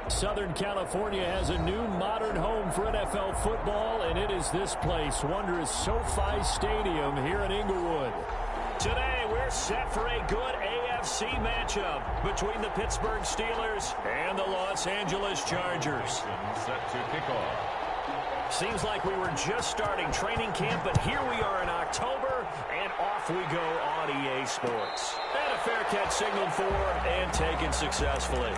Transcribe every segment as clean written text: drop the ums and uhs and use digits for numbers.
Southern California has a new modern home for NFL football, and it is this place, wondrous SoFi Stadium here in Inglewood. Today, we're set for a good AFC matchup between the Pittsburgh Steelers and the Los Angeles Chargers. Set to kick off. Seems like we were just starting training camp, but here we are in October, and off we go on EA Sports. And a fair catch signaled for and taken successfully.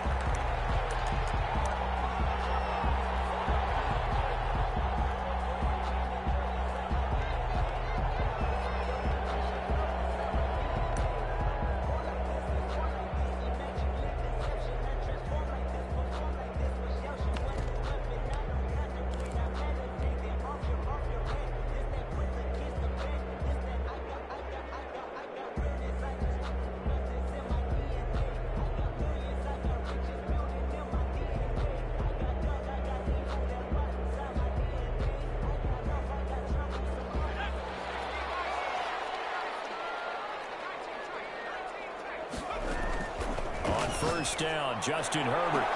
First down, Justin Herbert.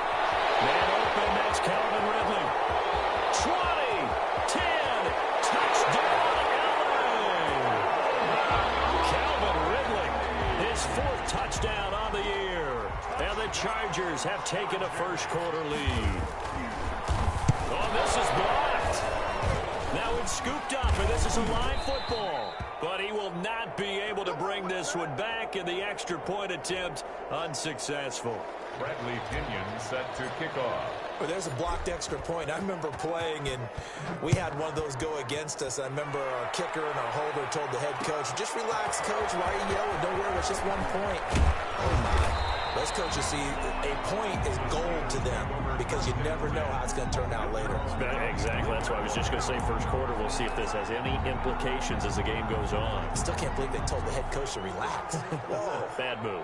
Man open, that's Calvin Ridley. 20, 10, touchdown, LA. Calvin Ridley, his 4th touchdown on the year. And the Chargers have taken a first-quarter lead. Oh, this is blocked. Now it's scooped up, and this is a live football. But he will not be able to bring this one back, and the extra point attempt unsuccessful. Bradley Pinion set to kick off. Well, there's a blocked extra point. I remember playing, and we had one of those go against us. I remember our kicker and our holder told the head coach, just relax, coach. Why are you yelling? Don't worry, it's just 1 point. Oh, my. Those coaches see a point is gold to them because you never know how it's going to turn out later. Exactly. That's why I was just going to say first quarter. We'll see if this has any implications as the game goes on. I still can't believe they told the head coach to relax. Whoa. Bad move.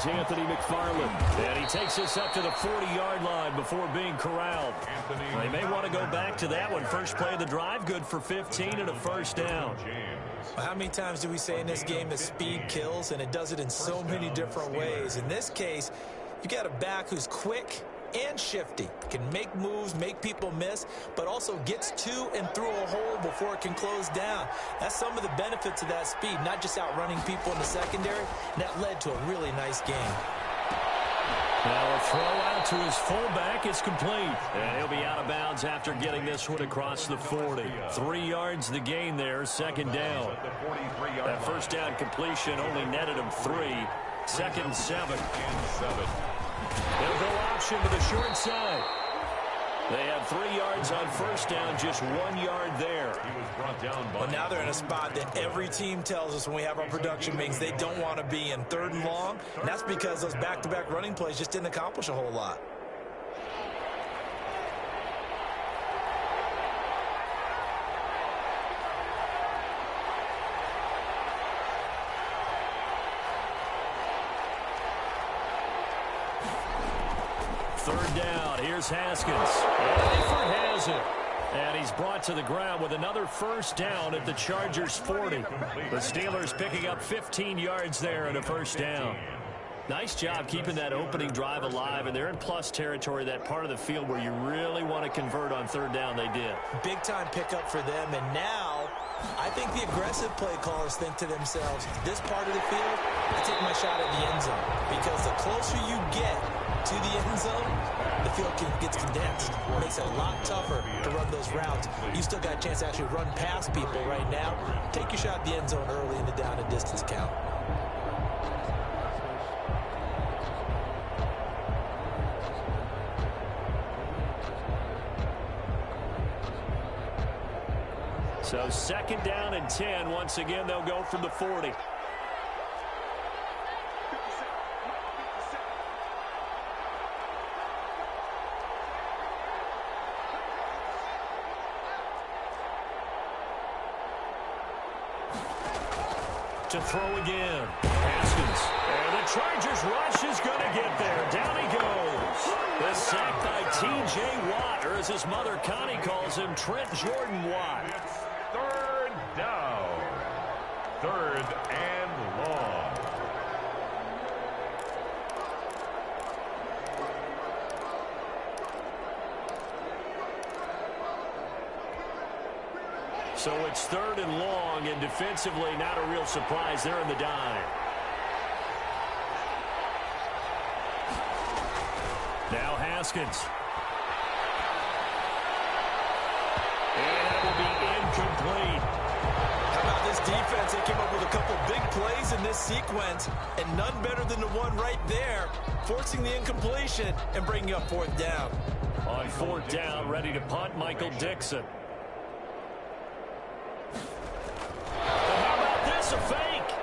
Anthony McFarland, and he takes us up to the 40-yard line before being corralled. They may want to go back to that one. First play of the drive, good for 15 and a first down. Well, how many times do we say in this game that speed kills, and it does it in so many different ways? In this case, you got a back who's quick and shifty, can make moves, make people miss, but also gets to and through a hole before it can close down. That's some of the benefits of that speed, not just outrunning people in the secondary. And that led to a really nice game. Now a throw out to his fullback is complete. And he'll be out of bounds after getting this one across the 40. 3 yards the gain there, second down. That first down completion only netted him 3. Second and 7. They'll go option to the short side. They have 3 yards on first down, just 1 yard there. He was brought down by. Well, now they're in a spot that every team tells us when we have our production meetings they don't want to be in, 3rd and long. And that's because those back-to-back running plays just didn't accomplish a whole lot. Third down, here's Haskins. Eifert has it. And he's brought to the ground with another first down at the Chargers' 40. The Steelers picking up 15 yards there and a first down. Nice job keeping that opening drive alive, and they're in plus territory, that part of the field where you really want to convert on third down. They did. Big-time pickup for them, and now I think the aggressive play callers think to themselves, this part of the field, I take my shot at the end zone, because the closer you get to the end zone, the field gets condensed. It makes it a lot tougher to run those routes. You still got a chance to actually run past people right now. Take your shot at the end zone early in the down and distance count. So second down and 10. Once again, they'll go from the 40. to throw again. Haskins. And the Chargers rush is going to get there. Down he goes. The sack by T.J. Watt, or as his mother Connie calls him, Trent Jordan Watt. It's third down. Third and long. So it's third and long, and defensively not a real surprise there in the dime. Now Haskins. And that will be incomplete. How about this defense? They came up with a couple big plays in this sequence, and none better than the one right there, forcing the incompletion and bringing up fourth down. On fourth down, ready to punt, Michael Dixon. A fake.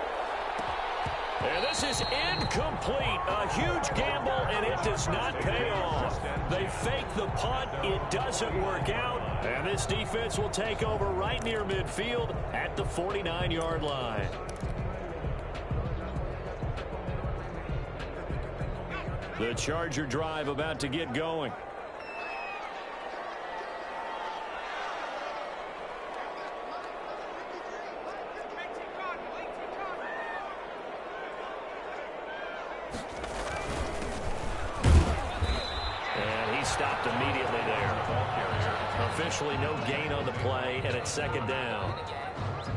And this is incomplete. A huge gamble, and it does not pay off. They fake the punt. It doesn't work out. And this defense will take over right near midfield at the 49-yard line. The Charger drive about to get going. Stopped immediately there. Officially no gain on the play, and it's second down.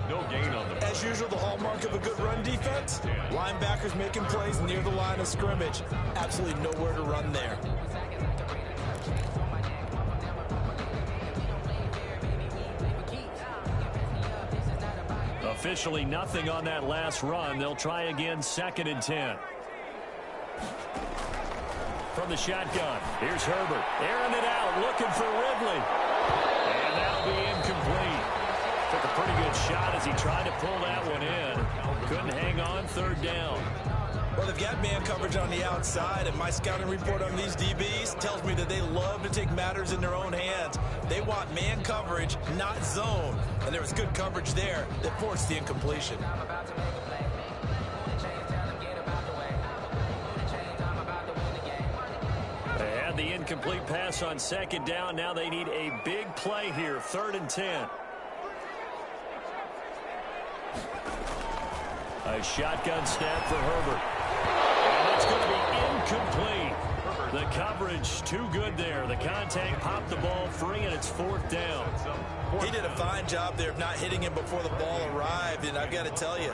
No gain on the play. As usual, the hallmark of a good run defense, linebackers making plays near the line of scrimmage. Absolutely nowhere to run there. Officially nothing on that last run. They'll try again, second and 10. From the shotgun, here's Herbert. Airing it out, looking for Ridley. And that'll be incomplete. Took a pretty good shot as he tried to pull that one in. Couldn't hang on, third down. Well, they've got man coverage on the outside, and my scouting report on these DBs tells me that they love to take matters in their own hands. They want man coverage, not zone. And there was good coverage there that forced the incompletion. The incomplete pass on second down. Now they need a big play here. Third and 10. A shotgun snap for Herbert. And it's going to be incomplete. The coverage too good there. The contact popped the ball free, and it's fourth down. He did a fine job there of not hitting him before the ball arrived, and I've got to tell you,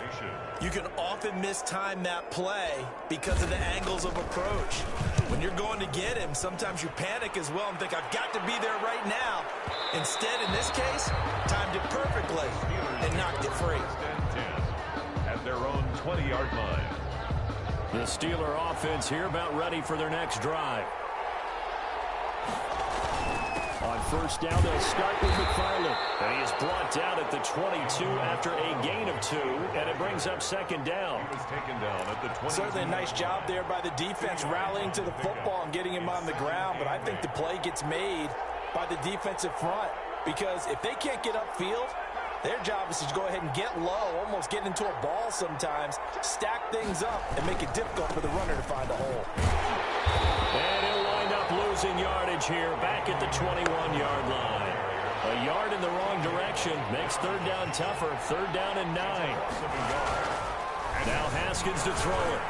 you can often mistime that play because of the angles of approach. When you're going to get him, sometimes you panic as well and think, I've got to be there right now. Instead, in this case, timed it perfectly and knocked it free. At their own 20-yard line. The Steeler offense here about ready for their next drive. On first down, they'll start with McFarland. And he is brought down at the 22 after a gain of 2, and it brings up second down. He was taken down at the 20. Certainly a nice job there by the defense rallying to the football and getting him on the ground, but I think the play gets made by the defensive front because if they can't get upfield, their job is to go ahead and get low, almost get into a ball sometimes, stack things up, and make it difficult for the runner to find a hole. And he'll wind up losing yardage here back at the 21-yard line. A yard in the wrong direction makes third down tougher. Third down and 9. Now Haskins to throw it.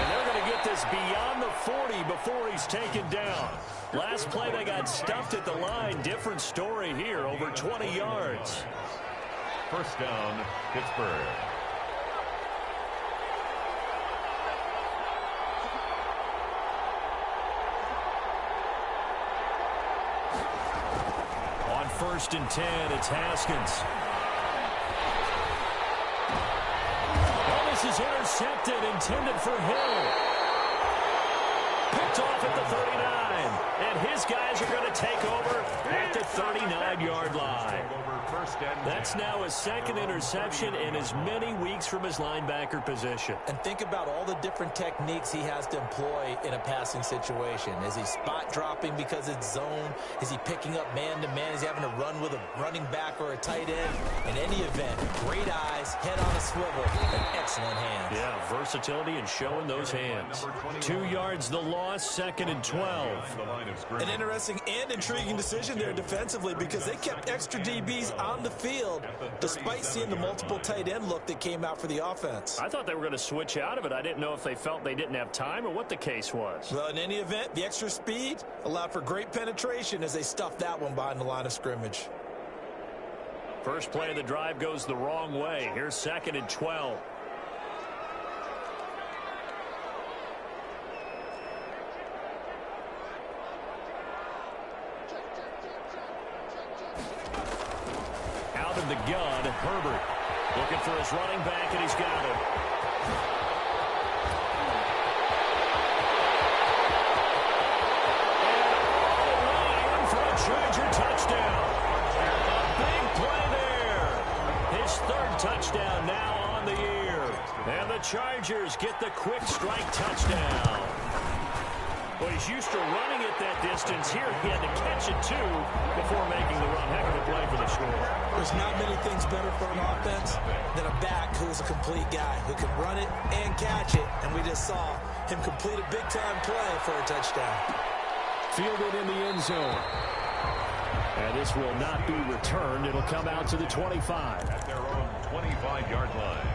And they're going to get this beyond the 40 before he's taken down. Last play they got stuffed at the line. Different story here, over 20 yards. First down, Pittsburgh. On first and 10, it's Haskins. Well, this is intercepted, intended for Hill. Picked off at the 39. And his guys are going to take over at the 39-yard line. That's now his second interception in as many weeks from his linebacker position. And think about all the different techniques he has to employ in a passing situation. Is he spot dropping because it's zone? Is he picking up man-to-man? Is he having to run with a running back or a tight end? In any event, great eyes, head on a swivel, and excellent hands. Yeah, versatility and showing those hands. 2 yards the loss, 2nd and 12. An interesting and intriguing decision there defensively because they kept extra DBs on the field despite seeing the multiple tight end look that came out for the offense. I thought they were going to switch out of it. I didn't know if they felt they didn't have time or what the case was. Well, in any event, the extra speed allowed for great penetration as they stuffed that one behind the line of scrimmage. First play of the drive goes the wrong way. Here's 2nd and 12. Out of the gun, Herbert looking for his running back, and he's got it. And for a Charger touchdown. Big play there. His 3rd touchdown now on the year. And the Chargers get the quick strike touchdown. Well, he's used to running it that distance. Here he had to catch it, too, before making the run. Heck of a play for the score. There's not many things better for an offense than a back who's a complete guy who can run it and catch it. And we just saw him complete a big-time play for a touchdown. Fielded in the end zone. And this will not be returned. It'll come out to the 25. At their own 25-yard line.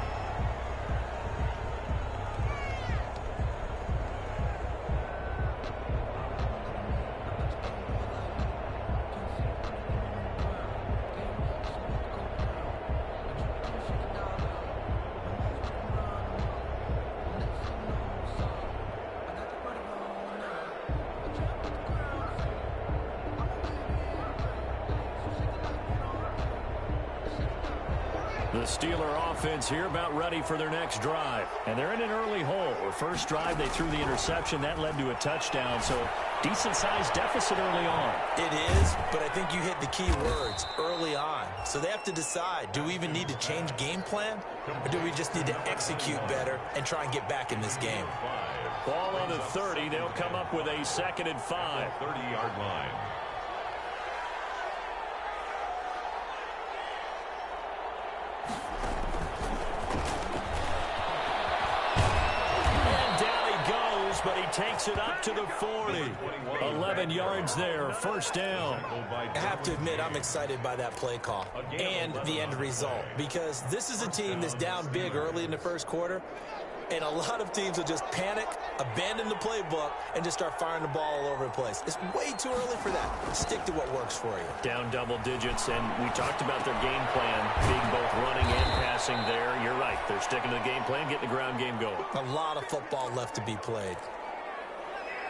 The Steeler offense here about ready for their next drive. And they're in an early hole. The first drive, they threw the interception. That led to a touchdown. So decent-sized deficit early on. It is, but I think you hit the key words, early on. So they have to decide, do we even need to change game plan? Or do we just need to execute better and try and get back in this game? Ball on the 30. They'll come up with a 2nd and 5. 30-yard line. But he takes it up to the 40. 11 yards there, 1st down. I have to admit, I'm excited by that play call and the end result because this is a team that's down big early in the first quarter, and a lot of teams will just panic, abandon the playbook, and just start firing the ball all over the place. It's way too early for that. Stick to what works for you. Down double digits, and we talked about their game plan being both running and passing there. You're right. They're sticking to the game plan, getting the ground game going. A lot of football left to be played.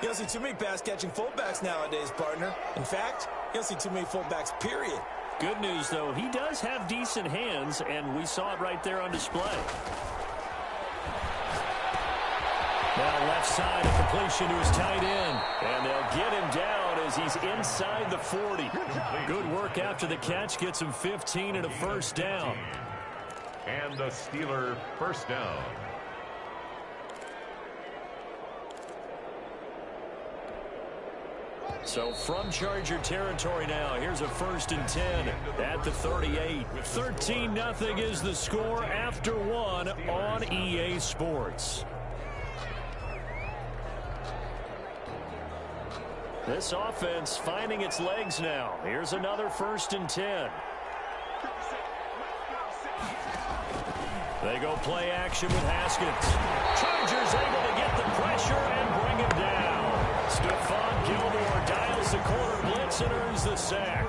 You don't see too many pass-catching fullbacks nowadays, partner. In fact, you don't see too many fullbacks, period. Good news, though, he does have decent hands, and we saw it right there on display. Now left side, a completion to his tight end. And they'll get him down as he's inside the 40. Good work after the catch. Gets him 15 and a 1st down. And the Steeler 1st down. So from Charger territory now, here's a 1st and 10 at the 38. 13-0 is the score after 1 on EA Sports. This offense finding its legs now. Here's another 1st and 10. They go play action with Haskins. Chargers able to get the pressure and bring him down. Stephon Gilmore dials the corner blitz and earns the sack.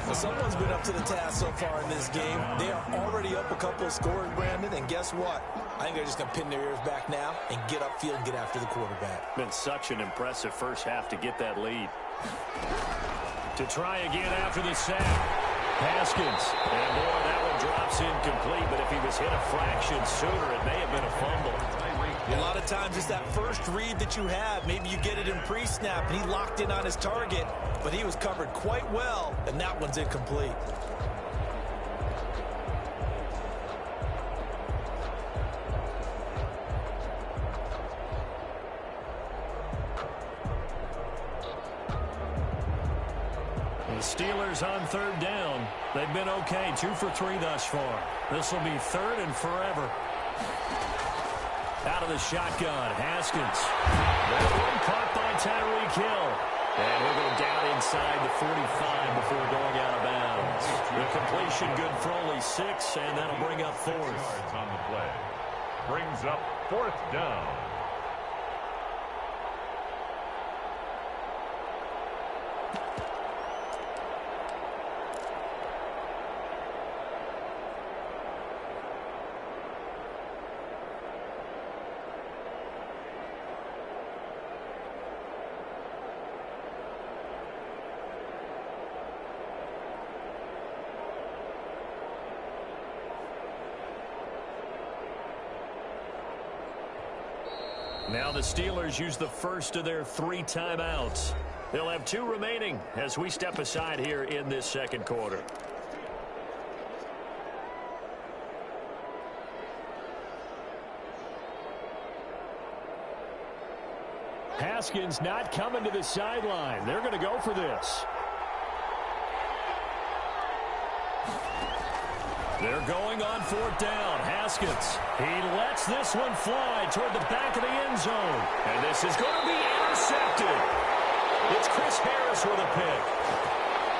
Well, someone's been up to the task so far in this game. They are already up a couple of scores, Brandon, and guess what? I think they're just going to pin their ears back now and get upfield and get after the quarterback. Been such an impressive first half to get that lead. To try again after the sack. Haskins. And boy, that one drops incomplete, but if he was hit a fraction sooner, it may have been a fumble. A lot of times it's that first read that you have. Maybe you get it in pre-snap, and he locked in on his target, but he was covered quite well, and that one's incomplete. The Steelers on third down. They've been okay, 2 for 3 thus far. This will be third and forever. Out of the shotgun, Haskins. That one caught by Tyreek Hill. And he'll go down inside the 45 before going out of bounds. The completion good for only 6, and that'll bring up 4th. Yards on the play. Brings up 4th down. Now the Steelers use the first of their 3 timeouts. They'll have 2 remaining as we step aside here in this second quarter. Haskins not coming to the sideline. They're going to go for this. They're going on 4th down. Haskins. He lets this one fly toward the back of the end zone. And this is going to be intercepted. It's Chris Harris with a pick.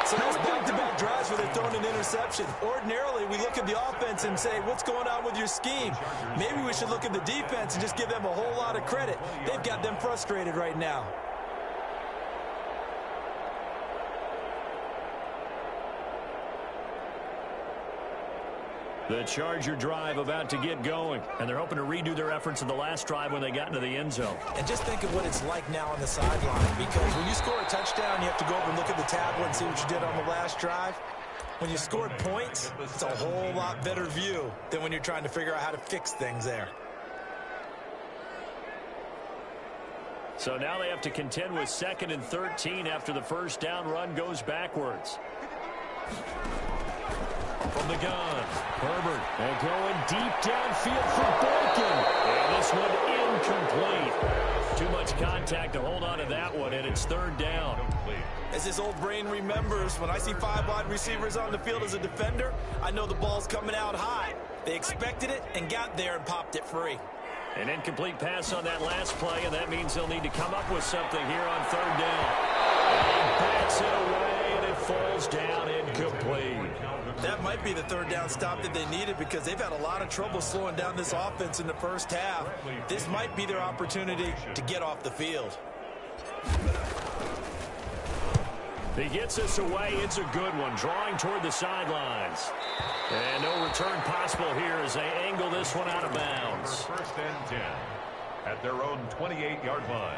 So that's back-to-back drives where they're throwing an interception. Ordinarily, we look at the offense and say, what's going on with your scheme? Maybe we should look at the defense and just give them a whole lot of credit. They've got them frustrated right now. The Charger drive about to get going, and they're hoping to redo their efforts in the last drive when they got into the end zone. And just think of what it's like now on the sideline, because when you score a touchdown, you have to go over and look at the tablet and see what you did on the last drive. When you scored points, it's a whole lot better view than when you're trying to figure out how to fix things there. So now they have to contend with 2nd and 13 after the first down run goes backwards. From the gun, Herbert, and going deep downfield for Boykin. And this one incomplete. Too much contact to hold on to that one, and it's 3rd down. As his old brain remembers, when I see 5 wide receivers on the field as a defender, I know the ball's coming out high. They expected it and got there and popped it free. An incomplete pass on that last play, and that means they'll need to come up with something here on 3rd down. And he bats it away, and it falls down incomplete. That might be the 3rd down stop that they needed, because they've had a lot of trouble slowing down this offense in the first half. This might be their opportunity to get off the field. He gets us away. It's a good one, drawing toward the sidelines. And no return possible here as they angle this one out of bounds. 1st and 10 at their own 28-yard line.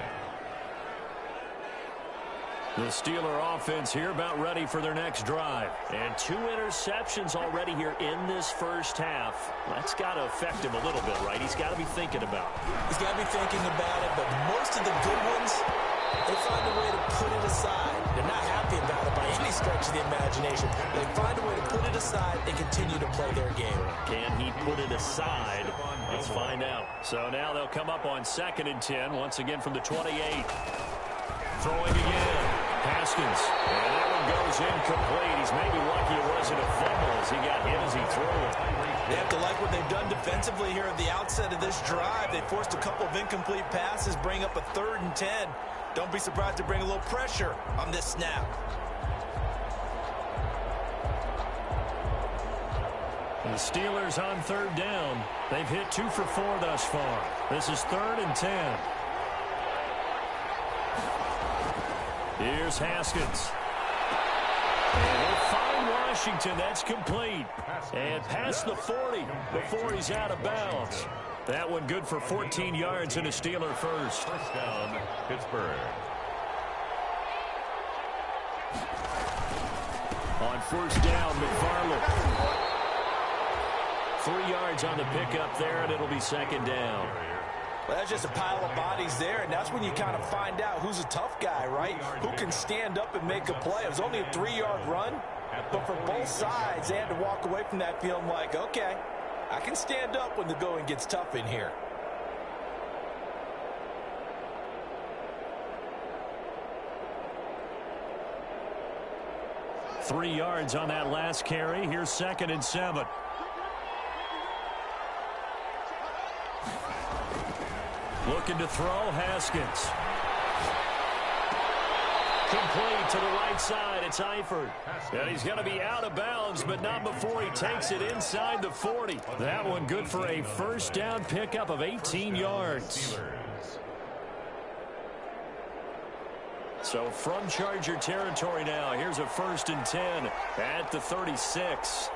The Steeler offense here about ready for their next drive. And 2 interceptions already here in this first half. That's got to affect him a little bit, right? He's got to be thinking about it. He's got to be thinking about it, but most of the good ones, they find a way to put it aside. They're not happy about it by any stretch of the imagination. They find a way to put it aside and continue to play their game. Can he put it aside? Let's find out. So now they'll come up on 2nd and 10, once again from the 28. Throwing again. Haskins. And that one goes incomplete. He's maybe lucky it wasn't a fumble as he got hit as he threw it. They have to like what they've done defensively here at the outset of this drive. They forced a couple of incomplete passes, bring up a 3rd and 10. Don't be surprised to bring a little pressure on this snap. The Steelers on 3rd down. They've hit 2 for 4 thus far. This is 3rd and 10. Here's Haskins. And he'll find Washington. That's complete. And past the 40 before he's out of bounds. That one good for 14 yards and a Steeler first. 1st down, Pittsburgh. On 1st down, McFarland. 3 yards on the pickup there, and it'll be 2nd down. Well, that's just a pile of bodies there, and that's when you kind of find out who's a tough guy, right? Who can stand up and make a play. It was only a 3-yard run, but for both sides, they had to walk away from that feeling like, okay, I can stand up when the going gets tough in here. 3 yards on that last carry. Here's 2nd and 7. Looking to throw, Haskins. Complete to the right side. It's Eifert. And he's going to be out of bounds, but not before he takes it inside the 40. That one good for a first down pickup of 18 yards. So from Charger territory now, here's a 1st and 10 at the 36.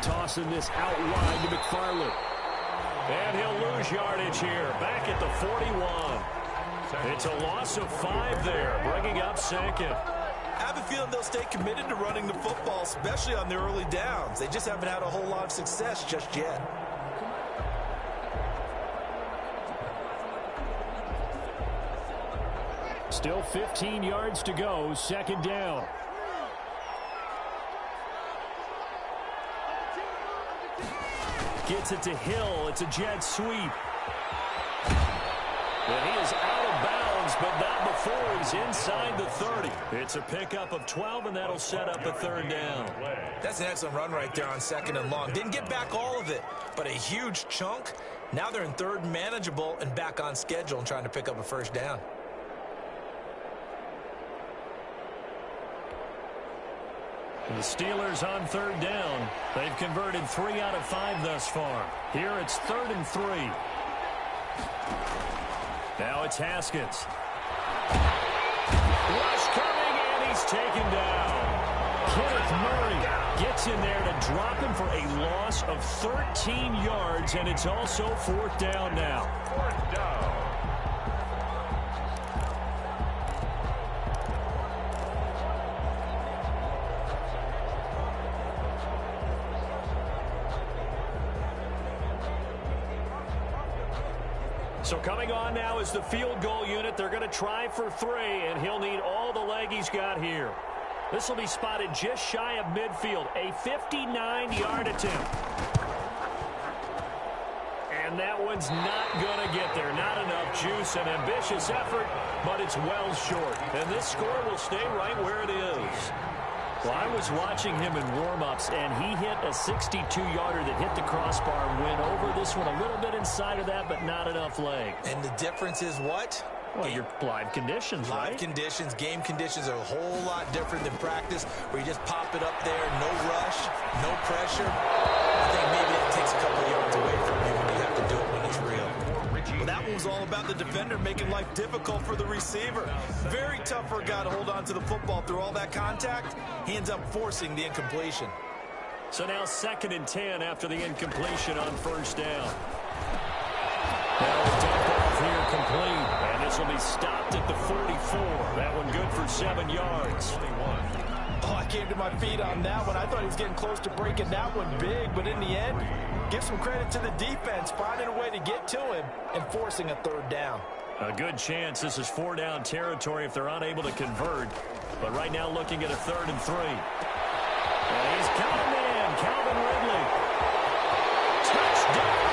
Tossing this out wide to McFarland. And he'll lose yardage here, back at the 41. It's a loss of 5 there, bringing up 2nd. I have a feeling they'll stay committed to running the football, especially on their early downs. They just haven't had a whole lot of success just yet. Still 15 yards to go, 2nd down. Gets it to Hill. It's a jet sweep. And he is out of bounds, but not before he's inside the 30. It's a pickup of 12, and that'll set up a 3rd down. That's an excellent run right there on 2nd and long. Didn't get back all of it, but a huge chunk. Now they're in 3rd and manageable and back on schedule and trying to pick up a 1st down. The Steelers on 3rd down. They've converted 3 out of 5 thus far. Here it's 3rd and 3. Now it's Haskins. Rush coming, and he's taken down. Kenneth Murray gets in there to drop him for a loss of 13 yards, and it's also 4th down now. 4th down. So coming on now is the field goal unit. They're going to try for 3, and he'll need all the leg he's got here. This will be spotted just shy of midfield. A 59-yard attempt. And that one's not going to get there. Not enough juice. An ambitious effort, but it's well short. And this score will stay right where it is. Well, I was watching him in warm-ups, and he hit a 62-yarder that hit the crossbar and went over this one a little bit inside of that, but not enough leg. And the difference is what? Well, your live conditions, right? Live conditions, game conditions are a whole lot different than practice, where you just pop it up there, no rush, no pressure. I think maybe that takes a couple of yards away from you when you have to do it when it's real. Well, that one was all about the defender making life difficult for the receiver. Very tough for a guy to hold on to the football through all that contact. He ends up forcing the incompletion. So now 2nd and 10 after the incompletion on 1st down. Now a dump off here complete. And this will be stopped at the 44. That one good for 7 yards. Oh, I came to my feet on that one. I thought he was getting close to breaking that one big, but in the end, give some credit to the defense, finding a way to get to him and forcing a 3rd down. A good chance this is 4-down territory if they're unable to convert. But right now looking at a 3rd and 3. And he's coming in. Calvin Ridley. Touchdown.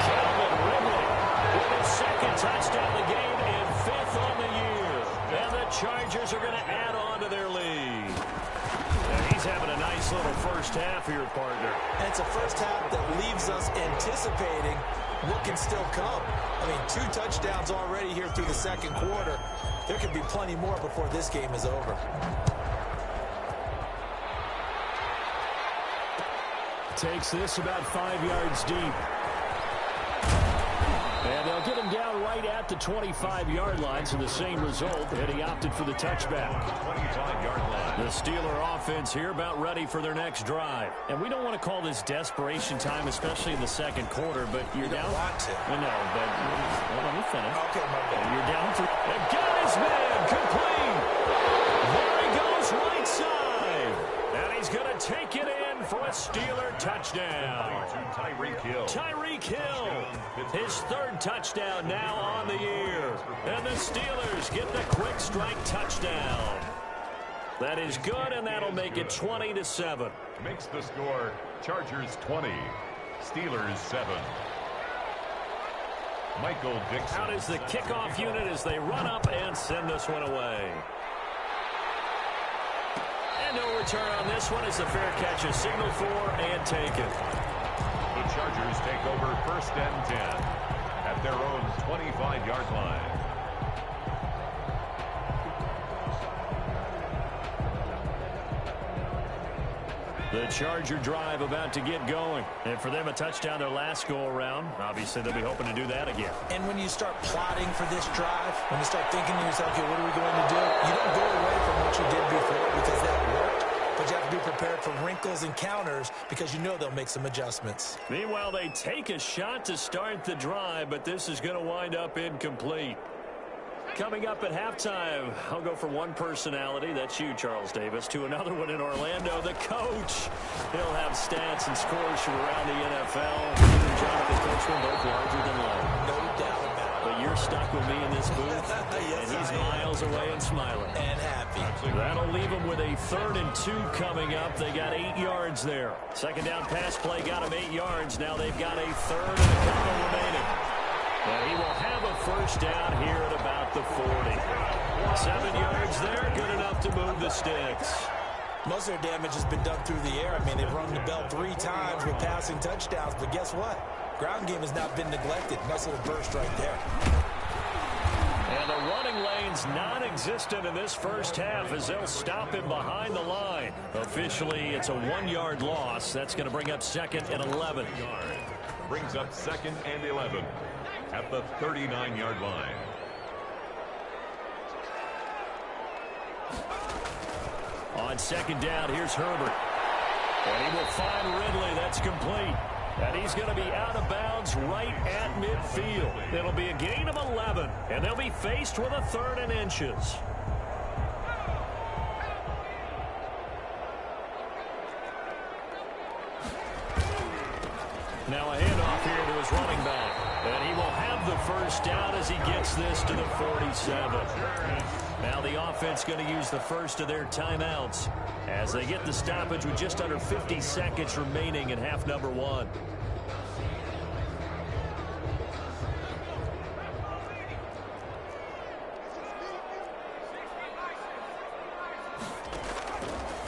Calvin Ridley with his 2nd touchdown of the game and 5th on the year. And the Chargers are going to add on to their lead. And he's having a nice little first half here, partner. And it's a first half that leaves us anticipating what can still come. I mean, 2 touchdowns already here through the 2nd quarter. There could be plenty more before this game is over. Takes this about 5 yards deep. And they'll get him down right at the 25-yard line, so the same result, and he opted for the touchback. 25-yard line. The Steeler offense here about ready for their next drive. And we don't want to call this desperation time, especially in the 2nd quarter, but you're down. You don't want to. I know, but well, let me finish. Okay, my bad. You're down to and got his man complete. There he goes right side. And he's going to take it in for a Steeler touchdown. Tyreek Hill. Tyreek Hill, his 3rd touchdown now on the year. And the Steelers get the quick strike touchdown. That is good, and that'll make it 20-7. Makes the score Chargers 20, Steelers 7. Michael Dixon. Out is the kickoff unit as they run up and send this one away. return on this one as the fair catch is signaled for and taken. The Chargers take over 1st and 10 at their own 25-yard line. The Charger drive about to get going. And for them, a touchdown their last go-around. Obviously, they'll be hoping to do that again. And when you start plotting for this drive, when you start thinking to yourself, okay, what are we going to do? You don't go away from what you did before because that worked. But you have to be prepared for wrinkles and counters because you know they'll make some adjustments. Meanwhile, they take a shot to start the drive, but this is going to wind up incomplete. Coming up at halftime, I'll go from one personality, that's you, Charles Davis, to another one in Orlando, the coach. He'll have stats and scores from around the NFL. Even Jonathan Coachman, both larger than life. No doubt about it. But you're stuck with me in this booth, Yes, and he's miles away and smiling. And happy. That'll leave him with a 3rd and 2 coming up. They got 8 yards there. Second down pass play got him 8 yards. Now they've got a 3rd and a couple remaining. And he will have a first down here at about the 40. 7 yards there, good enough to move the sticks. Most of their damage has been done through the air. I mean, they've rung the bell 3 times with passing touchdowns, but guess what? Ground game has not been neglected. Nice little burst right there. And the running lane's non-existent in this first half as they'll stop him behind the line. Officially, it's a 1-yard loss. That's going to bring up 2nd and 11. Brings up 2nd and 11 at the 39-yard line. On 2nd down, here's Herbert. And he will find Ridley. That's complete. And he's going to be out of bounds right at midfield. It'll be a gain of 11. And they'll be faced with a 3rd and inches. Now a handoff here to his running back. And he will have the first down as he gets this to the 47. Now the offense going to use the first of their timeouts as they get the stoppage with just under 50 seconds remaining in half number 1.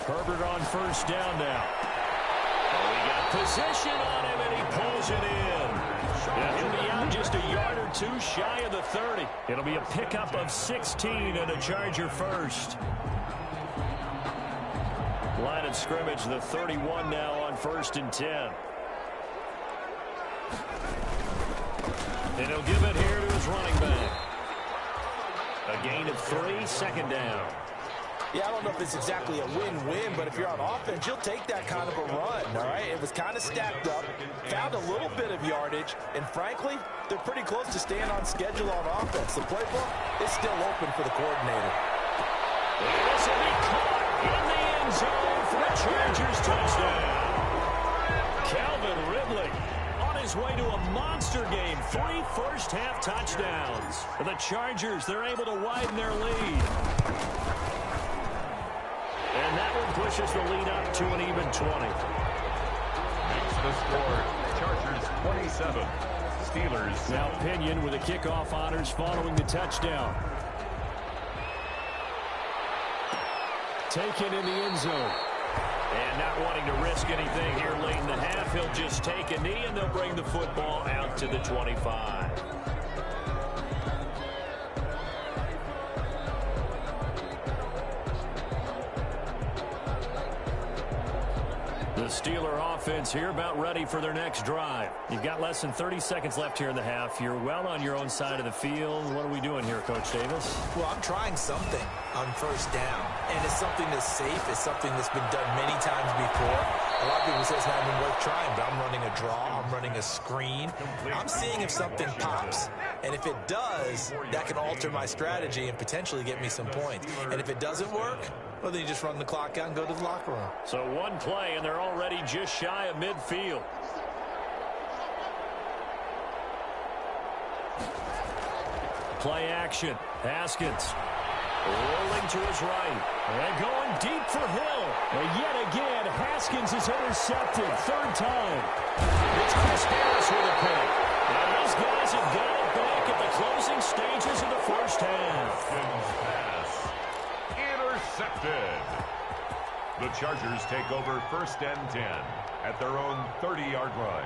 Herbert on first down now. Oh, he got possession on him, and he pulls it in. Yeah, he'll be out just a yard or 2 shy of the 30. It'll be a pickup of 16 and a Charger first. Line of scrimmage, the 31 now on 1st and 10. And he'll give it here to his running back. A gain of 3, 2nd down. Yeah, I don't know if it's exactly a win-win, but if you're on offense, you'll take that kind of a run, all right? It was kind of stacked up, found a little bit of yardage, and frankly, they're pretty close to staying on schedule on offense. The playbook is still open for the coordinator. This will be caught in the end zone for a Chargers touchdown. Calvin Ridley on his way to a monster game. 3 first-half touchdowns. For the Chargers, they're able to widen their lead. And that one pushes the lead up to an even 20. Makes the score, Chargers 27, Steelers. Now Pinion with the kickoff honors following the touchdown. Taken in the end zone. And not wanting to risk anything here late in the half, he'll just take a knee and they'll bring the football out to the 25. The Steeler offense here about ready for their next drive. You've got less than 30 seconds left here in the half. You're well on your own side of the field. What are we doing here, Coach Davis? Well, I'm trying something on first down, and it's something that's safe. It's something that's been done many times before. A lot of people say it's not even worth trying, but I'm running a draw. I'm running a screen. I'm seeing if something pops, and if it does, that can alter my strategy and potentially get me some points. And if it doesn't work, well, then you just run the clock out and go to the locker room. So one play, and they're already just shy of midfield. Play action. Haskins rolling to his right. And going deep for Hill. And yet again, Haskins is intercepted. 3rd time. It's Chris Harris with a pick. And these guys have got it back at the closing stages of the first half. Intercepted. The Chargers take over 1st and 10 at their own 30-yard line.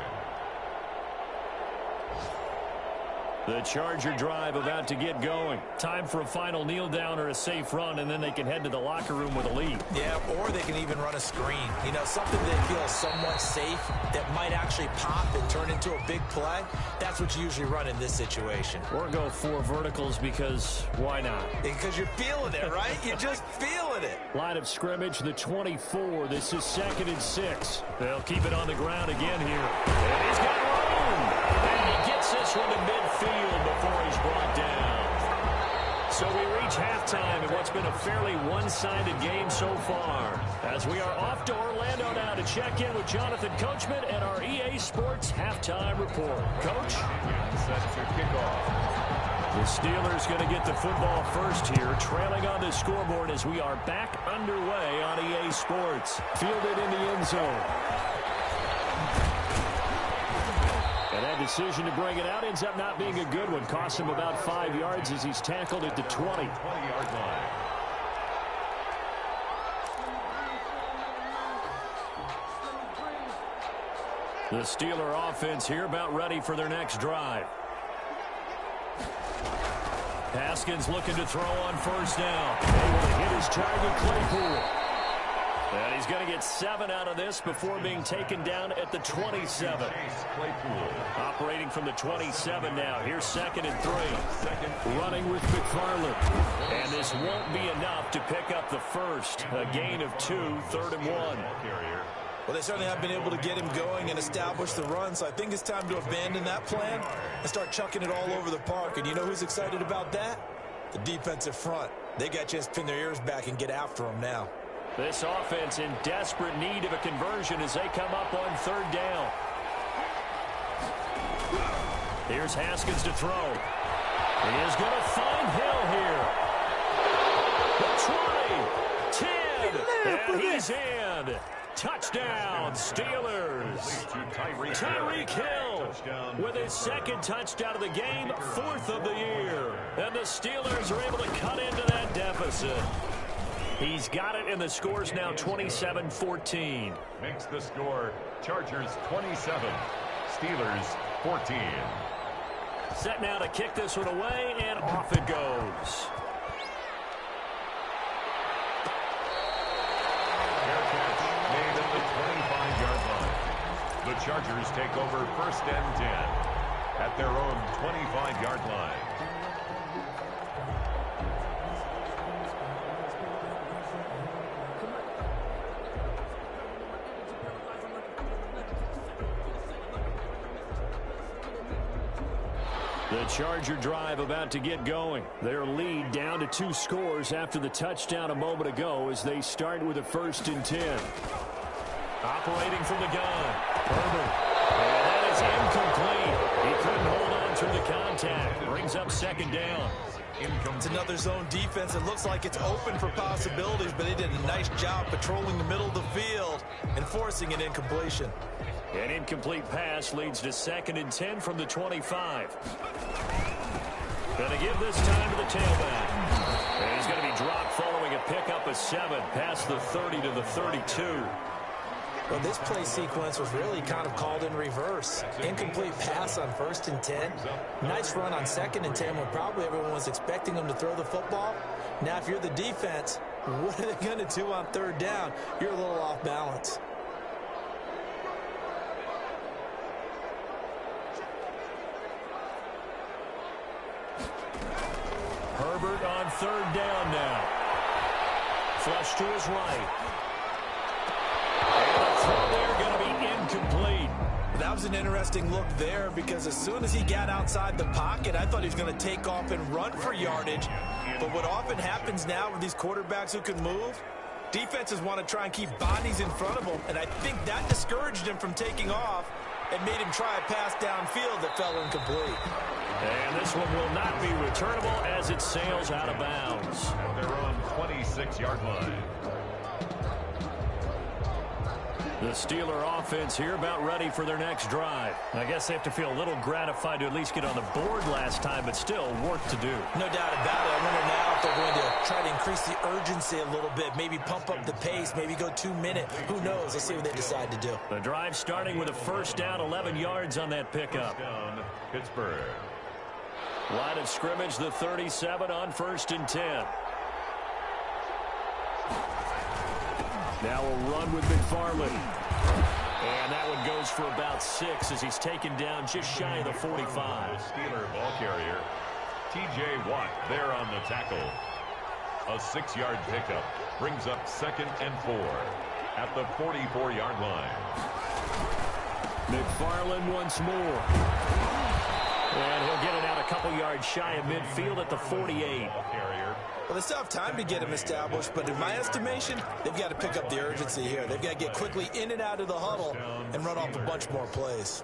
The Charger drive about to get going. Time for a final kneel down or a safe run, and then they can head to the locker room with a lead. Yeah, or they can even run a screen. You know, something they feel somewhat safe that might actually pop and turn into a big play. That's what you usually run in this situation. Or go 4 verticals because why not? Because you're feeling it, right? You're just feeling it. Line of scrimmage, the 24. This is 2nd and 6. They'll keep it on the ground again here. And he's got room. And he gets this one to midfield before he's brought down. So we reach halftime in what's been a fairly one-sided game so far. As we are off to Orlando now to check in with Jonathan Coachman and our EA Sports Halftime Report. Coach? Set to kick off. The Steelers going to get the football first here, trailing on the scoreboard as we are back underway on EA Sports. Fielded in the end zone. And that decision to bring it out ends up not being a good one. Costs him about 5 yards as he's tackled at the 20. 20-yard line. The Steeler offense here about ready for their next drive. Haskins looking to throw on 1st down. Able to hit his target, Claypool. And he's going to get 7 out of this before being taken down at the 27. Operating from the 27 now. Here's 2nd and 3. Running with McFarland. And this won't be enough to pick up the first. A gain of 2, 3rd and 1. Well, they certainly have been able to get him going and establish the run, so I think it's time to abandon that plan and start chucking it all over the park. And you know who's excited about that? The defensive front. They got a chance to pin their ears back and get after him now. This offense in desperate need of a conversion as they come up on 3rd down. Here's Haskins to throw. He is going to find Hill here. The 20, 10, and he's in. Touchdown, Steelers. Tyreek Hill with his 2nd touchdown of the game, 4th of the year. And the Steelers are able to cut into that deficit. He's got it, and the score's now 27-14. Makes the score Chargers 27, Steelers 14. Set now to kick this one away, and off it goes. Made at the 25-yard line. The Chargers take over 1st and 10 at their own 25-yard line. The Charger drive about to get going. Their lead down to 2 scores after the touchdown a moment ago as they start with a 1st and 10. Operating from the gun. Herbert. And that is incomplete. He couldn't hold on through the contact. Brings up 2nd down. It's another zone defense. It looks like it's open for possibilities, but they did a nice job patrolling the middle of the field and forcing an incompletion. An incomplete pass leads to 2nd and 10 from the 25. Going to give this time to the tailback. And he's going to be dropped following a pickup of 7 past the 30 to the 32. Well, this play sequence was really kind of called in reverse. Incomplete pass on 1st and 10. Nice run on 2nd and 10 when probably everyone was expecting them to throw the football. Now, if you're the defense, what are they going to do on 3rd down? You're a little off balance. Herbert on 3rd down now. Flush to his right. And the throw there going to be incomplete. That was an interesting look there because as soon as he got outside the pocket, I thought he was going to take off and run for yardage. But what often happens now with these quarterbacks who can move, defenses want to try and keep bodies in front of them, and I think that discouraged him from taking off and made him try a pass downfield that fell incomplete. And this one will not be returnable as it sails out of bounds. At their own 26-yard line. The Steeler offense here about ready for their next drive. I guess they have to feel a little gratified to at least get on the board last time, but still work to do. No doubt about it. I wonder now if they're going to try to increase the urgency a little bit, maybe pump up the pace, maybe go 2-minute. Who knows? Let's see what they decide to do. The drive starting with a first down, 11 yards on that pickup. First down, Pittsburgh. Line of scrimmage, the 37 on 1st and 10. Now a run with McFarland. And that one goes for about 6 as he's taken down just shy of the 45. Steeler ball carrier, T.J. Watt there on the tackle. A 6-yard pickup brings up 2nd and 4 at the 44-yard line. McFarland once more. And he'll get it out a couple yards shy of midfield at the 48. Well, they still have time to get him established, but in my estimation, they've got to pick up the urgency here. They've got to get quickly in and out of the huddle and run off a bunch more plays.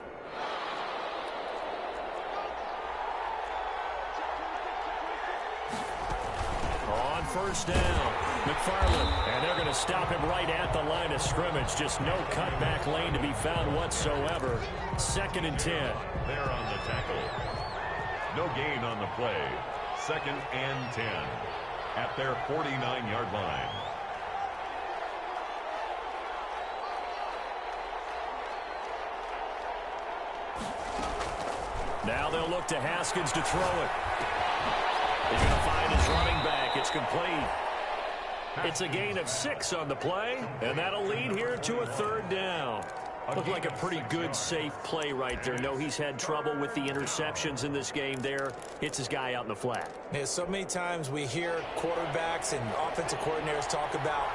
On first down, McFarland. And they're going to stop him right at the line of scrimmage. Just no cutback lane to be found whatsoever. 2nd and 10. There on the tackle. No gain on the play. 2nd and 10 at their 49-yard line. Now they'll look to Haskins to throw it. He's going to find his running back. It's complete. It's a gain of 6 on the play, and that'll lead here to a 3rd down. Looked like a pretty good, safe play right there. No, he's had trouble with the interceptions in this game there. Hits his guy out in the flat. Yeah, so many times we hear quarterbacks and offensive coordinators talk about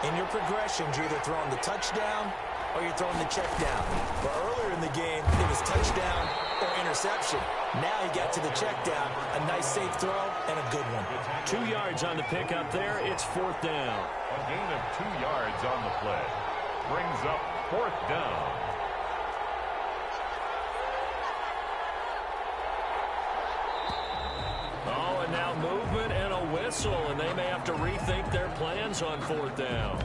in your progressions, you're either throwing the touchdown or you're throwing the check down. But earlier in the game, it was touchdown or interception. Now he got to the check down, a nice safe throw, and a good one. 2 yards on the pickup there. It's 4th down. A gain of 2 yards on the play brings up 4th down. Oh, and now movement and a whistle, and they may have to rethink their plans on 4th down.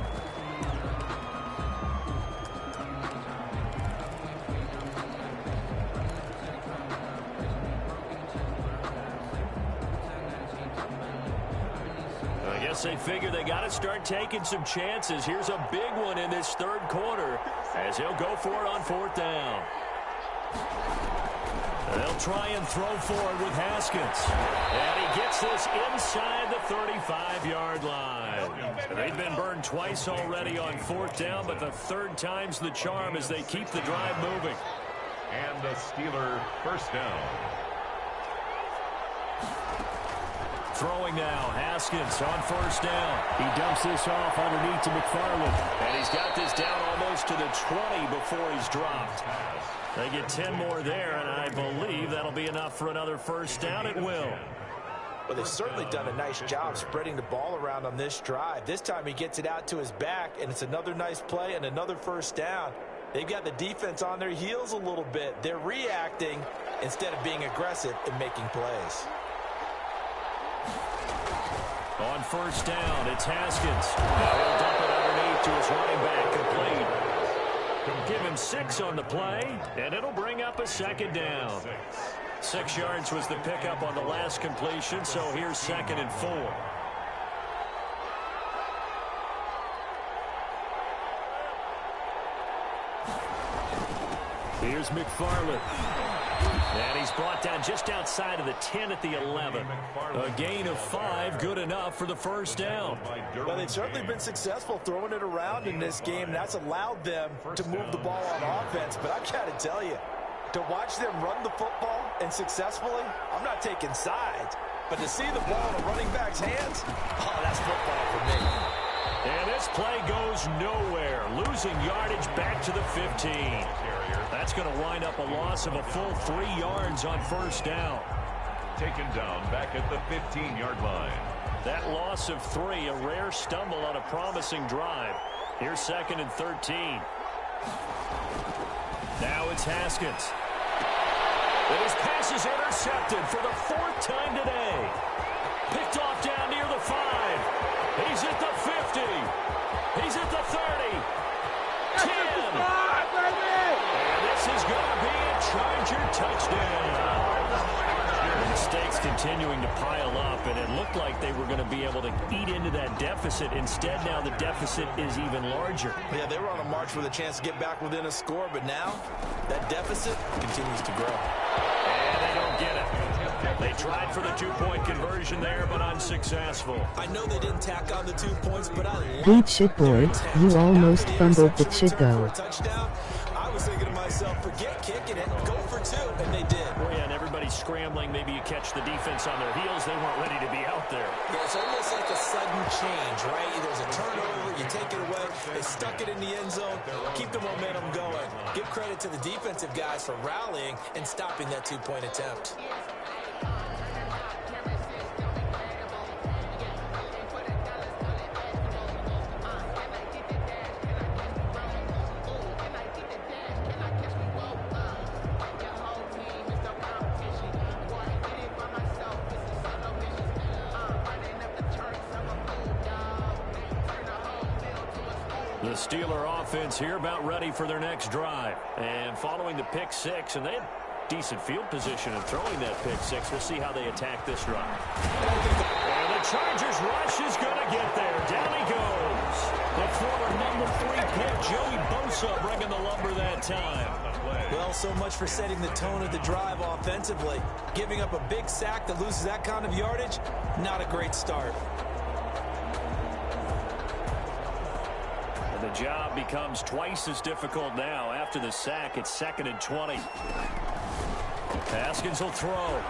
I guess they figure they got to start taking some chances. Here's a big one in this 3rd quarter as he'll go for it on 4th down. They'll try and throw forward with Haskins. And he gets this inside the 35-yard line. They've been burned twice already on 4th down, but the 3rd time's the charm as they keep the drive moving. And a Steeler first down. Throwing now, Haskins on 1st down. He dumps this off underneath to McFarland. And he's got this down almost to the 20 before he's dropped. They get 10 more there, and I believe that'll be enough for another first down. It will. Well, they've certainly done a nice job spreading the ball around on this drive. This time he gets it out to his back, and it's another nice play and another first down. They've got the defense on their heels a little bit. They're reacting instead of being aggressive and making plays. On 1st down, it's Haskins. Now he'll dump it underneath to his running back, complete. Give him 6 on the play, and it'll bring up a 2nd down. 6 yards was the pickup on the last completion, so here's 2nd and 4. Here's McFarland. And he's brought down just outside of the 10 at the 11. A gain of 5, good enough for the first down. Well, they've certainly been successful throwing it around in this game. That's allowed them to move the ball on offense. But I've got to tell you, to watch them run the football and successfully, I'm not taking sides. But to see the ball in a running back's hands, oh, that's football for me. And this play goes nowhere, losing yardage back to the 15. That's going to wind up a loss of a full 3 yards on first down. Taken down back at the 15-yard line. That loss of 3, a rare stumble on a promising drive. Here's 2nd and 13. Now it's Haskins. And his pass is intercepted for the 4th time today. Picked off down near the 5. He's at the 50. He's at the 30. 10. And this is going to be a Charger touchdown. mistakes continuing to pile up, and it looked like they were going to be able to eat into that deficit. Instead, now the deficit is even larger. Yeah, they were on a march with a chance to get back within a score, but now that deficit continues to grow. And they don't get it. They tried for the two-point conversion there, but unsuccessful. I know they didn't tack on the 2 points, but I Beat shit boy, you almost fumbled the shit go. Touchdown. I was thinking to myself, forget kicking it, go for 2, and they did. Well, yeah, and everybody's scrambling. Maybe you catch the defense on their heels. They weren't ready to be out there. Yeah, it's almost like a sudden change, right? There's a turnover, you take it away, they stuck it in the end zone, keep the momentum going. Give credit to the defensive guys for rallying and stopping that 2-point attempt. The Steeler offense here about ready for their next drive. And following the pick six, and they had decent field position in throwing that pick six. We'll see how they attack this drive. And the Chargers rush is going to get there. Down he goes. The former number 3 pick, Joey Bosa, bringing the lumber that time. Well, so much for setting the tone of the drive offensively. Giving up a big sack that loses that kind of yardage, not a great start. The job becomes twice as difficult now. After the sack, it's 2nd and 20. Haskins will throw.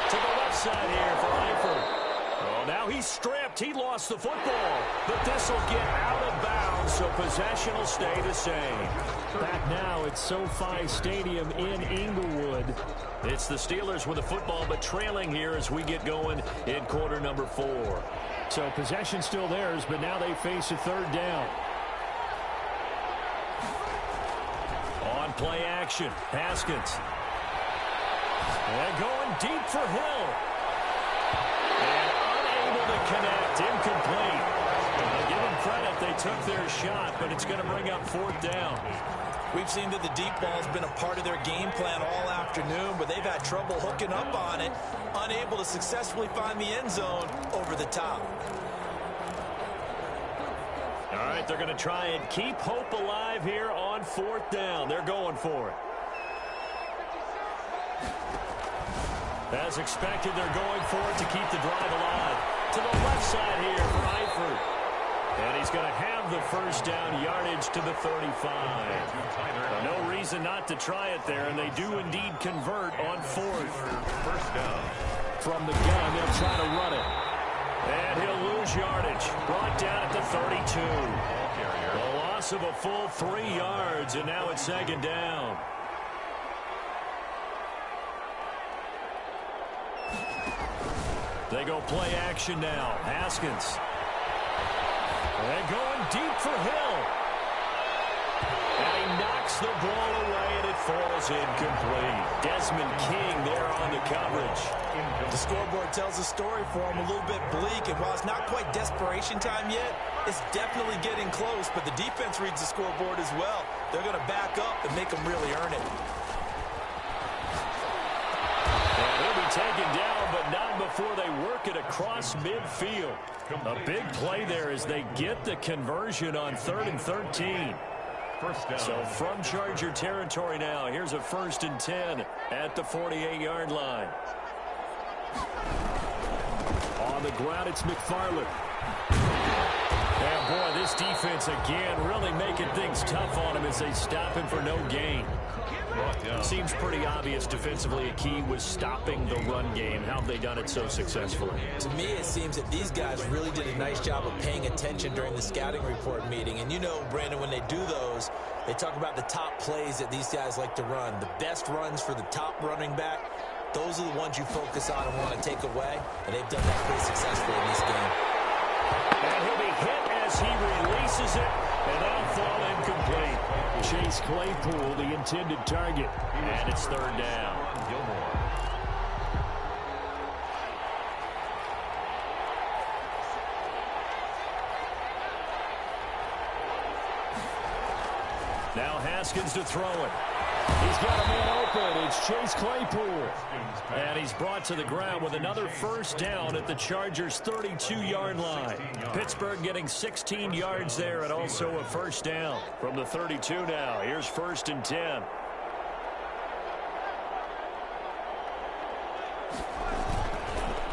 To the left side here for Eifert. Oh, now he's stripped. He lost the football. But this will get out of bounds, so possession will stay the same. Back now at SoFi Stadium in Inglewood. It's the Steelers with the football, but trailing here as we get going in quarter number 4. So possession still theirs, but now they face a 3rd down. On play action, Haskins. And going deep for Hill. And unable to connect, incomplete. I'll give them credit, they took their shot, but it's going to bring up 4th down. We've seen that the deep ball's been a part of their game plan all afternoon, but they've had trouble hooking up on it, unable to successfully find the end zone over the top. All right, they're going to try and keep hope alive here on 4th down. They're going for it. As expected, they're going for it to keep the drive alive. To the left side here for Eifert. And he's going to have the 1st down yardage to the 35. No reason not to try it there, and they do indeed convert on 4th. 1st down. From the gun, they'll try to run it. And he'll lose yardage. Brought down at the 32. A loss of a full 3 yards, and now it's 2nd down. They go play action now. Haskins. And going deep for Hill. And he knocks the ball away, and it falls incomplete. Desmond King there on the coverage. The scoreboard tells a story for him, a little bit bleak, and while it's not quite desperation time yet, it's definitely getting close, but the defense reads the scoreboard as well. They're going to back up and make them really earn it. And he'll be taken down, but not before they work it across midfield. A big play there as they get the conversion on 3rd and 13. 1st down. So from Charger territory now, here's a 1st and 10 at the 48-yard line. On the ground, it's McFarland. And boy, this defense again really making things tough on him as they stop him for no gain. Seems pretty obvious defensively a key was stopping the run game. How have they done it so successfully? To me, it seems that these guys really did a nice job of paying attention during the scouting report meeting. And you know, Brandon, when they do those, they talk about the top plays that these guys like to run. The best runs for the top running back, those are the ones you focus on and want to take away. And they've done that pretty successfully in this game. And he'll be hit as he releases it, and that'll fall incomplete. Chase Claypool, the intended target, and it's 3rd down. Now Haskins to throw it. He's got a man open. It's Chase Claypool. And he's brought to the ground with another first down at the Chargers' 32-yard line. Pittsburgh getting 16 yards there and also a first down. From the 32 now, here's 1st and 10.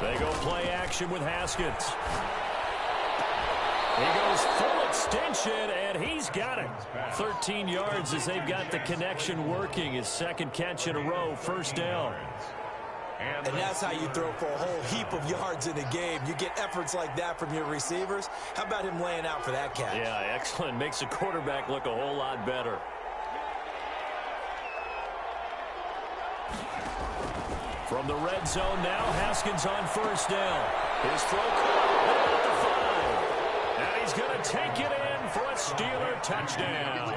They go play action with Haskins. He goes full extension, and he's got it. 13 yards as they've got the connection working. His second catch in a row, first down. And that's how you throw for a whole heap of yards in a game. You get efforts like that from your receivers. How about him laying out for that catch? Yeah, excellent. Makes the quarterback look a whole lot better. From the red zone now, Haskins on first down. His throw caught at the 5. And he's going to take it in for a Steeler touchdown.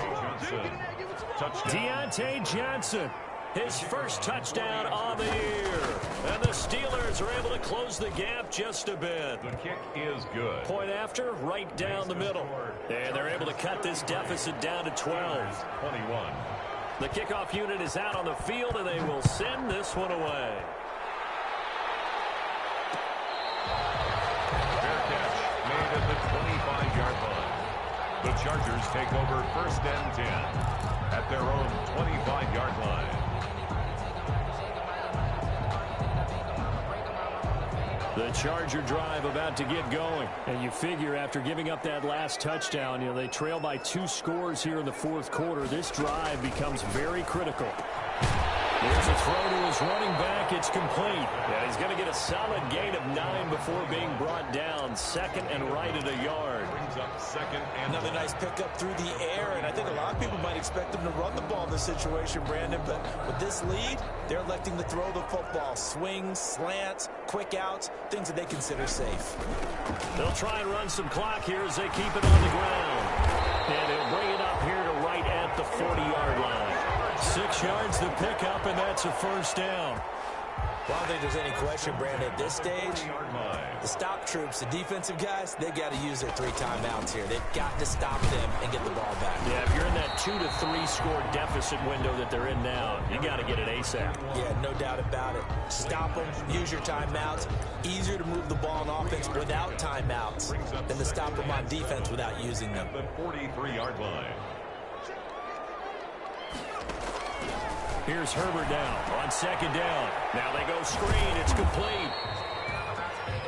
Deontay Johnson, his first touchdown on the year. And the Steelers are able to close the gap just a bit. The kick is good. Point after, right down the middle. And they're able to cut this deficit down to 12. 21. The kickoff unit is out on the field, and they will send this one away. Fair catch made at the 25-yard line. The Chargers take over 1st and 10 at their own 25-yard line. The Charger drive about to get going. And you figure after giving up that last touchdown, they trail by 2 scores here in the 4th quarter. This drive becomes very critical. There's a throw to his running back. It's complete. And he's going to get a solid gain of 9 before being brought down. Second and right at a yard. Brings up 2nd and another nice pickup through the air, and I think a lot of people might expect them to run the ball in this situation, Brandon, but with this lead, they're electing to throw the football. Swings, slants, quick outs, things that they consider safe. They'll try and run some clock here as they keep it on the ground. And they'll bring it up here to right at the 40-yard line. 6 yards to pick up, and that's a first down. Well, I don't think there's any question, Brandon, at this stage, the stop troops, the defensive guys, they got to use their 3 timeouts here. They've got to stop them and get the ball back. Yeah, if you're in that 2 to 3 score deficit window that they're in now, you got to get it ASAP. Yeah, no doubt about it. Stop them, use your timeouts. Easier to move the ball on offense without timeouts than to stop them on defense without using them. the 43-yard line. Here's Herbert down on 2nd down. Now they go screen. It's complete.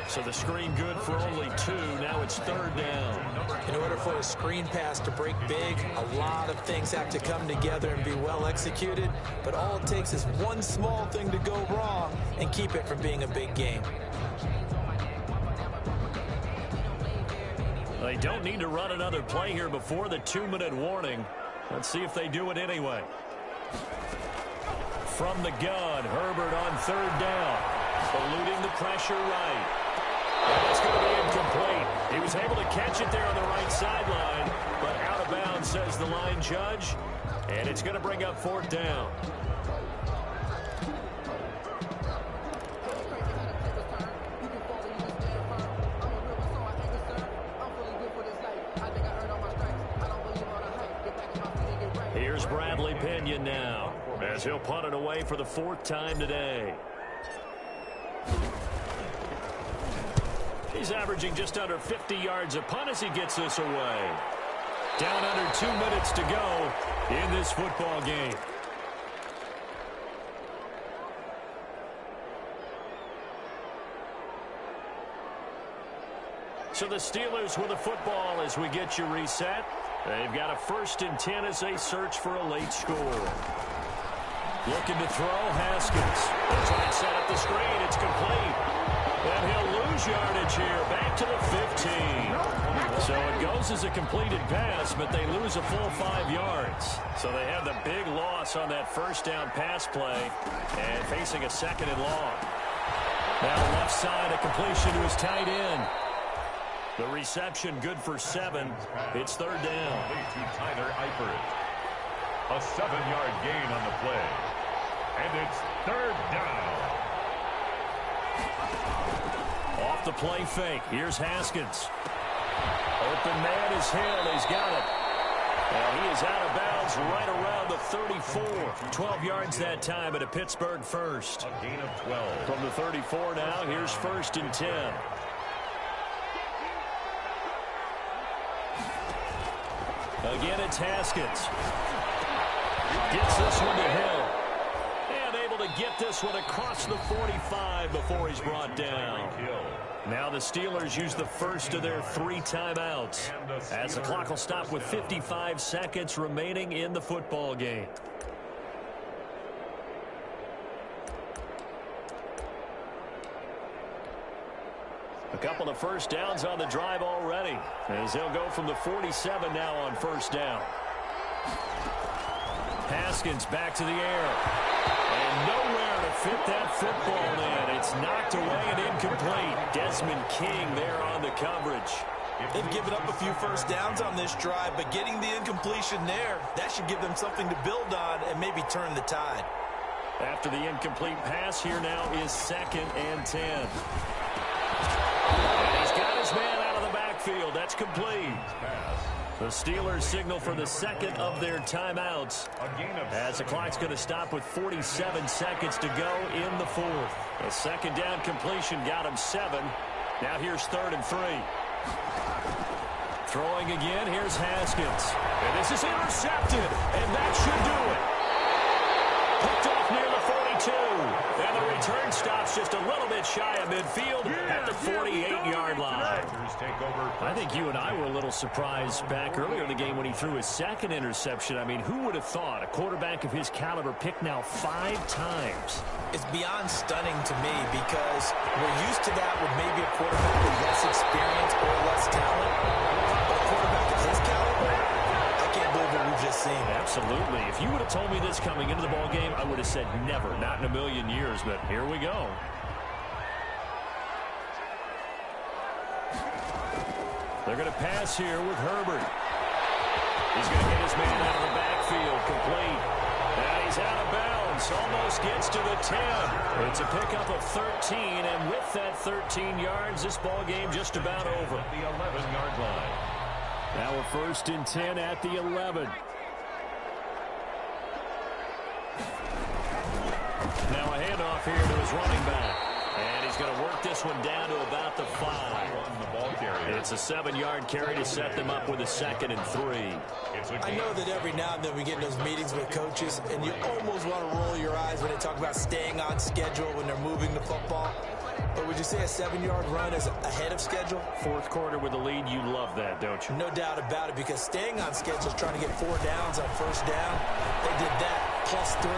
So the screen good for only 2. Now it's 3rd down. In order for a screen pass to break big, a lot of things have to come together and be well executed. But all it takes is one small thing to go wrong and keep it from being a big game. They don't need to run another play here before the 2-minute warning. Let's see if they do it anyway. From the gun, Herbert on 3rd down. Eluding the pressure right. And it's going to be incomplete. He was able to catch it there on the right sideline, but out of bounds, says the line judge. And it's going to bring up 4th down. Here's Bradley Pinion now, as he'll punt it away for the 4th time today. He's averaging just under 50 yards a punt as he gets this away. Down under 2 minutes to go in this football game. So the Steelers with the football as we get you reset. They've got a 1st and 10 as they search for a late score. Looking to throw, Haskins. They'll try and set up the screen. It's complete. And he'll lose yardage here. Back to the 15. So it goes as a completed pass, but they lose a full 5 yards. So they have the big loss on that 1st down pass play and facing a 2nd and long. Now left side, a completion to his tight end. The reception good for 7. It's 3rd down. To Tyler Eifert. A 7-yard gain on the play. And it's 3rd down. Off the play fake. Here's Haskins. Open man is hit. He's got it. And he is out of bounds right around the 34. 12 yards that time at a Pittsburgh first. A gain of 12. From the 34 now, here's 1st and 10. Again, it's Haskins. Gets this one to Hill. And able to get this one across the 45 before he's brought down. Now the Steelers use the first of their 3 timeouts, as the clock will stop with 55 seconds remaining in the football game. A couple of first downs on the drive already, as they'll go from the 47 now on first down. Haskins back to the air. And nowhere to fit that football in. It's knocked away and incomplete. Desmond King there on the coverage. They've given up a few first downs on this drive, but getting the incompletion there, that should give them something to build on and maybe turn the tide. After the incomplete pass, here now is 2nd and 10. And he's got his man out of the backfield. That's complete. The Steelers signal for the second of their timeouts, as the clock's going to stop with 47 seconds to go in the 4th. A 2nd down completion got him 7. Now here's 3rd and 3. Throwing again, here's Haskins. And this is intercepted, and that should do it. Picked off near the 42. And the return stops just a little bit shy of midfield at the 48-yard line. I think you and I were a little surprised back earlier in the game when he threw his 2nd interception. I mean, who would have thought a quarterback of his caliber picked now 5 times? It's beyond stunning to me because we're used to that with maybe a quarterback with less experience or less talent. But a quarterback of his caliber, I can't believe what we've just seen. Absolutely. If you would have told me this coming into the ball game, I would have said never, not in a million years. But here we go. They're going to pass here with Herbert. He's going to get his man out of the backfield, complete. Now he's out of bounds, almost gets to the 10. It's a pickup of 13, and with that 13 yards, this ball game just about over. The 11-yard line. Now we're 1st and 10 at the 11. Now a handoff here to his running back. And he's going to work this one down to about the 5. It's a 7-yard carry to set them up with a 2nd and 3. I know that every now and then we get in those meetings with coaches, and you almost want to roll your eyes when they talk about staying on schedule when they're moving the football. But would you say a 7-yard run is ahead of schedule? 4th quarter with the lead, you love that, don't you? No doubt about it, because staying on schedule is trying to get 4 downs on first down. They did that plus 3.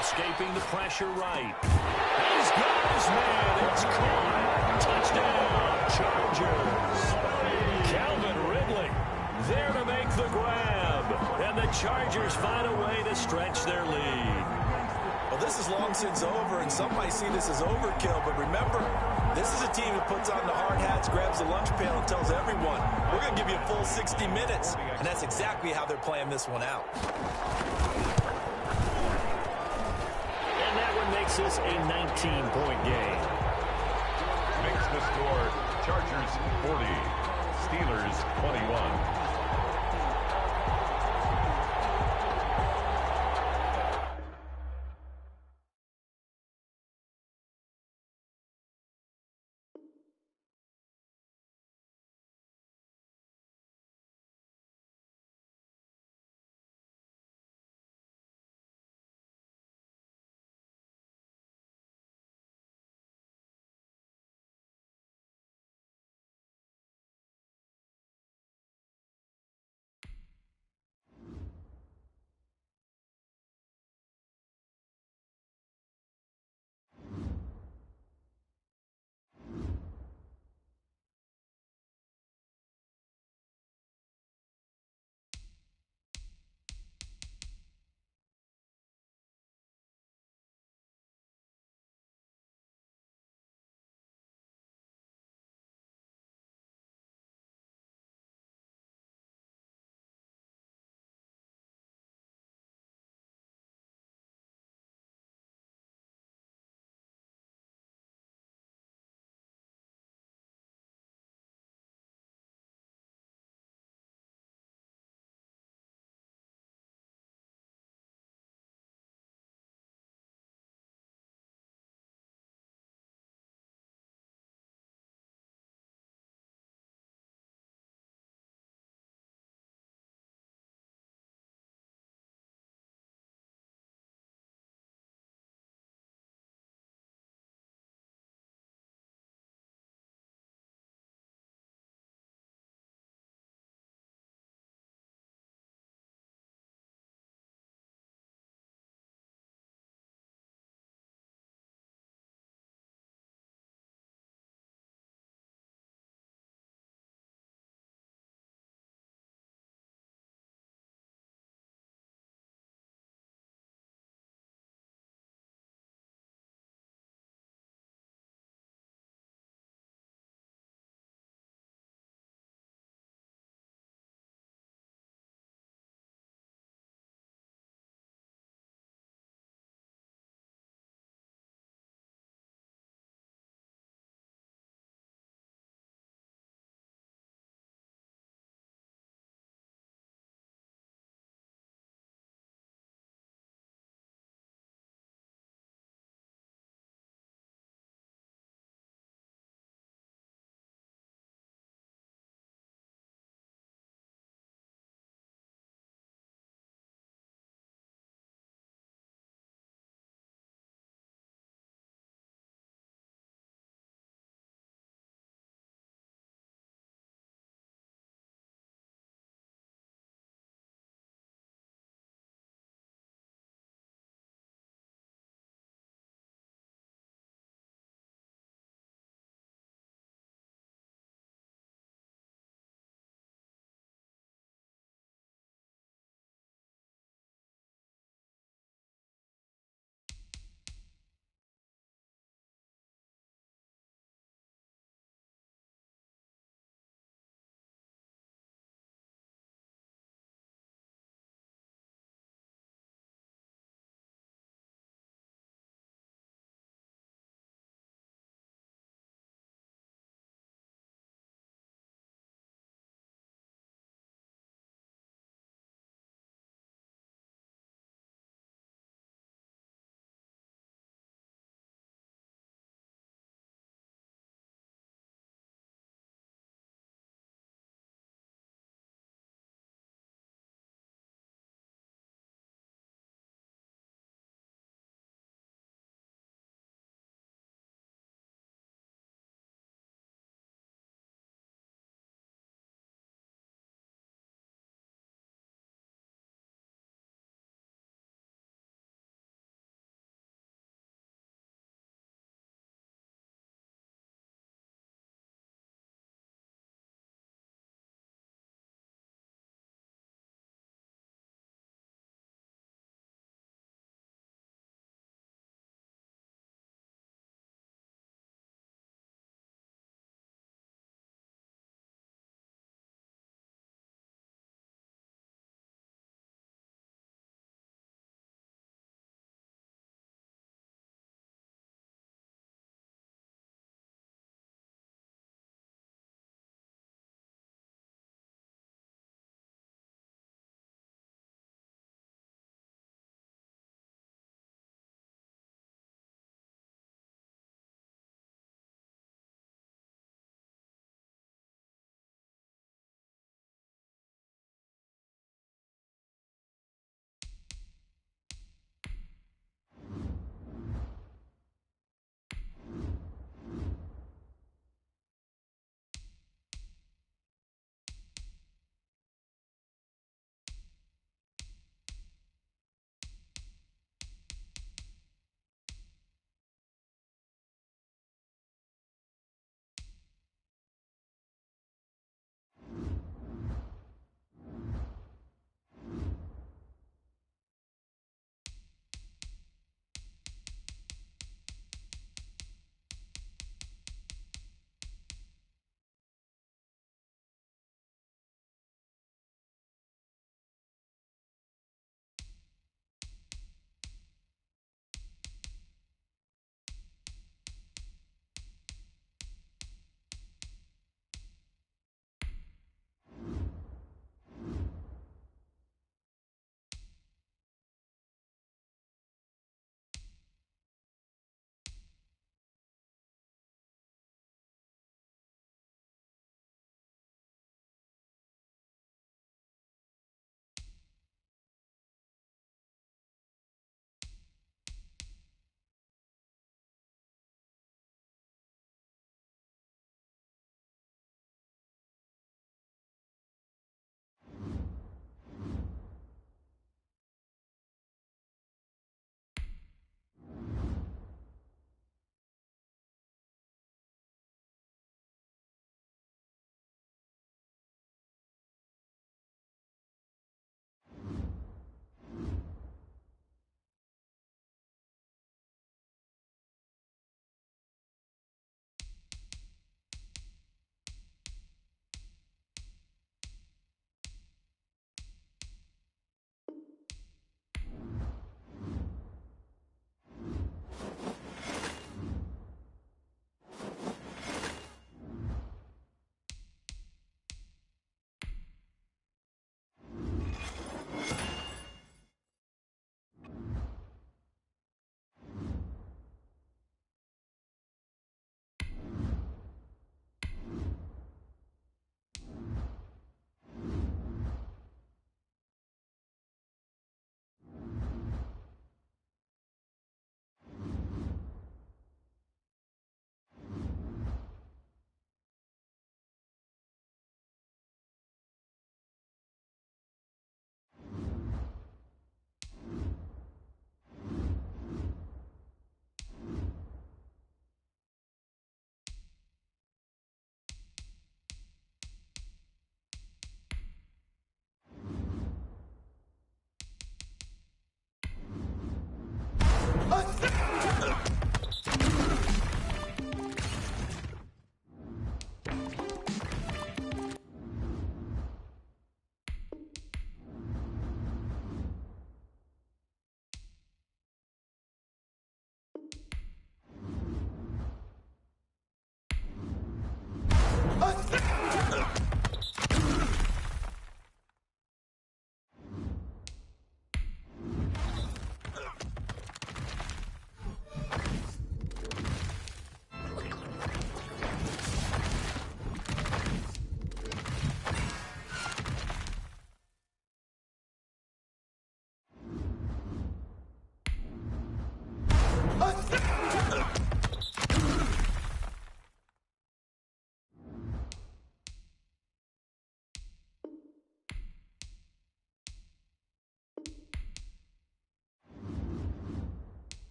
Escaping the pressure right. He's got his man. It's caught. Touchdown, Chargers. Calvin Ridley there to make the grab. And the Chargers find a way to stretch their lead. Well, this is long since over, and some might see this as overkill. But remember, this is a team that puts on the hard hats, grabs the lunch pail, and tells everyone, we're going to give you a full 60 minutes. And that's exactly how they're playing this one out. Makes this a 19-point game. Makes the score Chargers 40, Steelers 21.